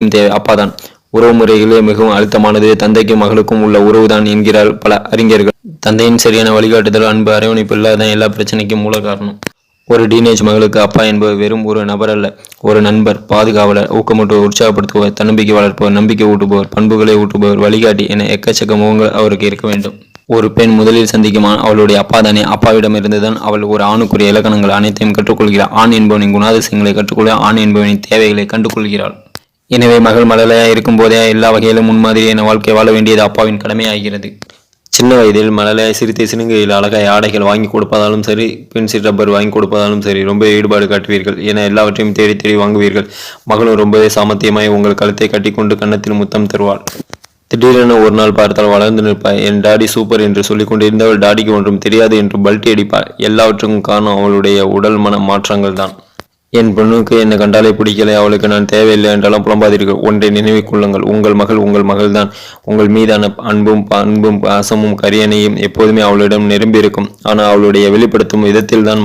தேவை அப்பாதான். உறவு முறைகளே மிகவும் அழுத்தமானது தந்தைக்கும் மகளுக்கும் உள்ள உறவுதான் என்கிறார் பல அறிஞர்கள். தந்தையின் சரியான வழிகாட்டுதல், அன்பு, அரவணைப்பு இல்லாதான் எல்லா பிரச்சனைக்கும் மூல காரணம். ஒரு டீனேஜ் மகளுக்கு அப்பா என்பவர் வெறும் ஒரு நபர் அல்ல, ஒரு நண்பர், பாதுகாவலர், ஊக்கமூட்டுவர், உற்சாகப்படுத்துபவர், தன்னம்பிக்கை வளர்ப்பவர், நம்பிக்கை ஊட்டுபவர், பண்புகளை ஊட்டுபவர், வழிகாட்டி என எக்கச்சக்க முகங்கள் அவருக்கு இருக்க வேண்டும். ஒரு பெண் முதலில் சந்திக்கும் அவளுடைய அப்பாதானே. அப்பாவிடமிருந்துதான் அவள் ஒரு ஆணுக்குரிய இலக்கணங்கள் அனைத்தையும் கற்றுக்கொள்கிறாள். ஆண் என்பவனின் குணாதிசயங்களை கற்றுக்கொள்ள ஆண் என்பவனின் தேவைகளை கண்டுகொள்கிறாள். எனவே மகள் மழலையா இருக்கும் போதே எல்லா வகையிலும் முன்மாதிரியான வாழ்க்கை வாழ வேண்டியது அப்பாவின் கடமையாகிறது. சின்ன வயதில் மழலையாய் சிரித்தை சினுங்கையில் அழகாய் ஆடைகள் வாங்கி கொடுப்பதாலும் சரி, பென்சில் ரப்பர் வாங்கி கொடுப்பதாலும் சரி, ரொம்ப ஈடுபாடு காட்டுவீர்கள் என எல்லாவற்றையும் தேடி தேடி வாங்குவீர்கள். மகளும் ரொம்பவே சாமர்த்தியமாய் உங்கள் கழுத்தை கட்டிக்கொண்டு கன்னத்தில் முத்தம் தருவாள். திடீரென ஒரு நாள் பார்த்தால் வளர்ந்து நிற்பாய். என் டாடி சூப்பர் என்று சொல்லிக் கொண்டிருந்தவள் டாடிக்கு ஒன்றும் தெரியாது என்று பல்ட்டி அடிப்பாள். எல்லாவற்றுக்கும் காரணம் அவளுடைய உடல் மன மாற்றங்கள் தான். என் பொண்ணுக்கு என்னை கண்டாலே பிடிக்கலை, அவளுக்கு நான் தேவையில்லை என்றெல்லாம் புலம்பாதீர்கள். ஒன்றை நினைவில் கொள்ளுங்கள், உங்கள் மகள் தான். உங்கள் மீதான அன்பும் பாசமும் கரியணையும் எப்போதுமே அவளிடம் நிரம்பி இருக்கும். ஆனால் அவளுடைய வெளிப்படுத்தும் விதத்தில் தான்